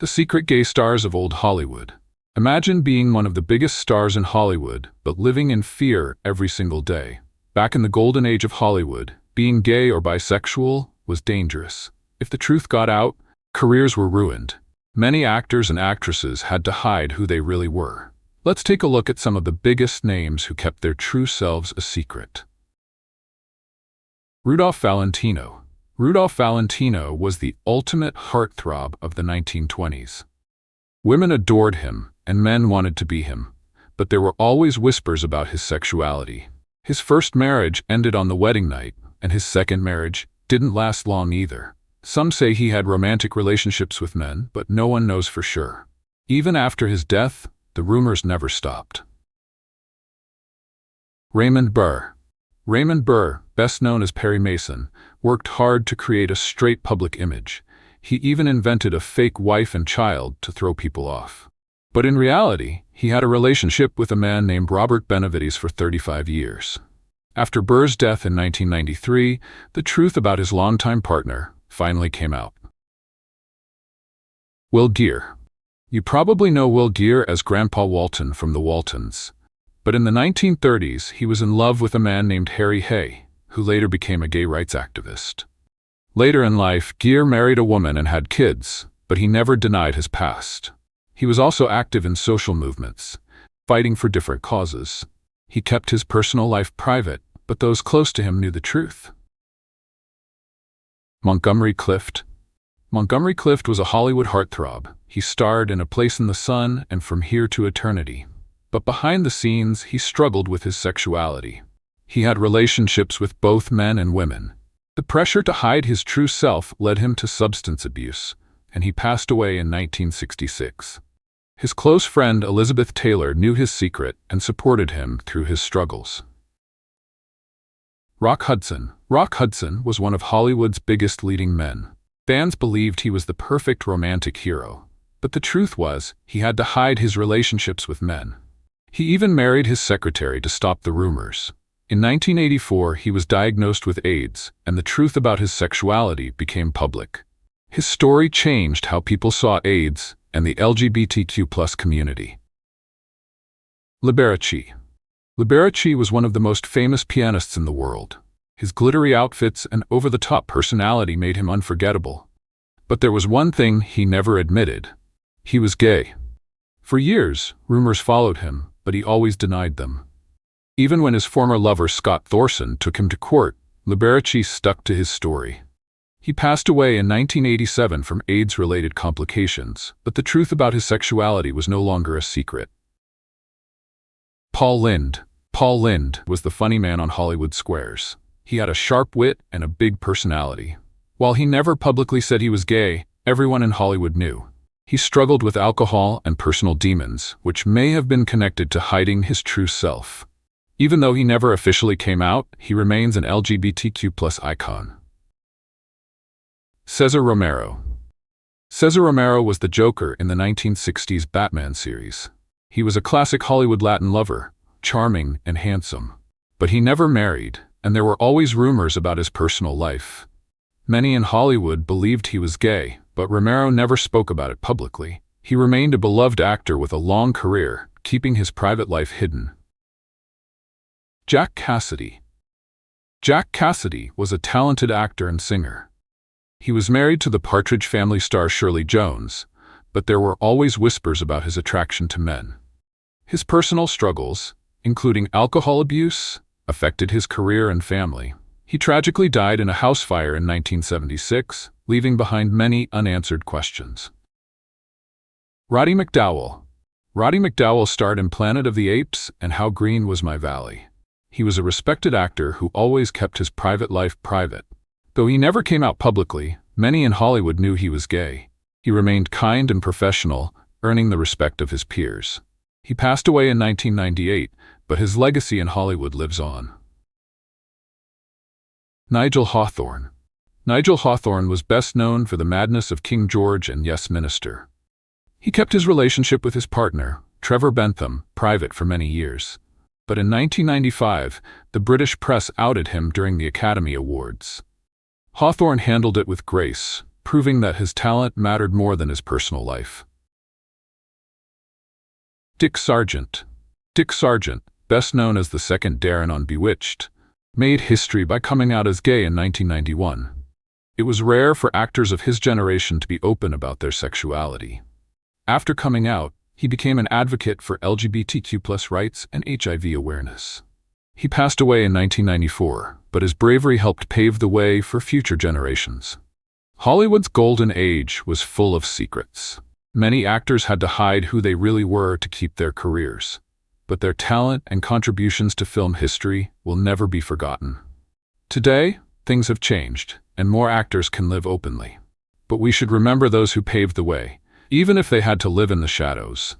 The secret gay stars of old Hollywood. Imagine being one of the biggest stars in Hollywood, but living in fear every single day. Back in the golden age of Hollywood, being gay or bisexual was dangerous. If the truth got out, careers were ruined. Many actors and actresses had to hide who they really were. Let's take a look at some of the biggest names who kept their true selves a secret. Rudolph Valentino. Rudolph Valentino was the ultimate heartthrob of the 1920s. Women adored him, and men wanted to be him, but there were always whispers about his sexuality. His first marriage ended on the wedding night, and his second marriage didn't last long either. Some say he had romantic relationships with men, but no one knows for sure. Even after his death, the rumors never stopped. Raymond Burr. Raymond Burr, best known as Perry Mason, worked hard to create a straight public image. He even invented a fake wife and child to throw people off. But in reality, he had a relationship with a man named Robert Benavides for 35 years. After Burr's death in 1993, the truth about his longtime partner finally came out. Will Geer. You probably know Will Geer as Grandpa Walton from the Waltons. But in the 1930s, he was in love with a man named Harry Hay, who later became a gay rights activist. Later in life, Geer married a woman and had kids, but he never denied his past. He was also active in social movements, fighting for different causes. He kept his personal life private, but those close to him knew the truth. Montgomery Clift. Montgomery Clift was a Hollywood heartthrob. He starred in A Place in the Sun and From Here to Eternity. But behind the scenes, he struggled with his sexuality. He had relationships with both men and women. The pressure to hide his true self led him to substance abuse, and he passed away in 1966. His close friend Elizabeth Taylor knew his secret and supported him through his struggles. Rock Hudson. Rock Hudson was one of Hollywood's biggest leading men. Fans believed he was the perfect romantic hero, but the truth was, he had to hide his relationships with men. He even married his secretary to stop the rumors. In 1984, he was diagnosed with AIDS, and the truth about his sexuality became public. His story changed how people saw AIDS and the LGBTQ+ community. Liberace. Liberace was one of the most famous pianists in the world. His glittery outfits and over-the-top personality made him unforgettable. But there was one thing he never admitted. He was gay. For years, rumors followed him, but he always denied them. Even when his former lover Scott Thorson took him to court, Liberace stuck to his story. He passed away in 1987 from AIDS-related complications, but the truth about his sexuality was no longer a secret. Paul Lynde. Paul Lynde was the funny man on Hollywood squares. He had a sharp wit and a big personality. While he never publicly said he was gay, everyone in Hollywood knew. He struggled with alcohol and personal demons, which may have been connected to hiding his true self. Even though he never officially came out, he remains an LGBTQ+ icon. Cesar Romero. Cesar Romero was the Joker in the 1960s Batman series. He was a classic Hollywood Latin lover, charming and handsome. But he never married, and there were always rumors about his personal life. Many in Hollywood believed he was gay, but Romero never spoke about it publicly. He remained a beloved actor with a long career, keeping his private life hidden. Jack Cassidy. Jack Cassidy was a talented actor and singer. He was married to the Partridge Family star Shirley Jones, but there were always whispers about his attraction to men. His personal struggles, including alcohol abuse, affected his career and family. He tragically died in a house fire in 1976, leaving behind many unanswered questions. Roddy McDowall. Roddy McDowall starred in Planet of the Apes and How Green Was My Valley. He was a respected actor who always kept his private life private. Though he never came out publicly, many in Hollywood knew he was gay. He remained kind and professional, earning the respect of his peers. He passed away in 1998, but his legacy in Hollywood lives on. Nigel Hawthorne. Nigel Hawthorne was best known for The Madness of King George and Yes Minister. He kept his relationship with his partner, Trevor Bentham, private for many years. But in 1995, the British press outed him during the Academy Awards. Hawthorne handled it with grace, proving that his talent mattered more than his personal life. Dick Sargent. Dick Sargent, best known as the second Darren on Bewitched, made history by coming out as gay in 1991. It was rare for actors of his generation to be open about their sexuality. After coming out, he became an advocate for LGBTQ+ rights and HIV awareness. He passed away in 1994, but his bravery helped pave the way for future generations. Hollywood's golden age was full of secrets. Many actors had to hide who they really were to keep their careers, but their talent and contributions to film history will never be forgotten. Today, things have changed, and more actors can live openly. But we should remember those who paved the way, even if they had to live in the shadows.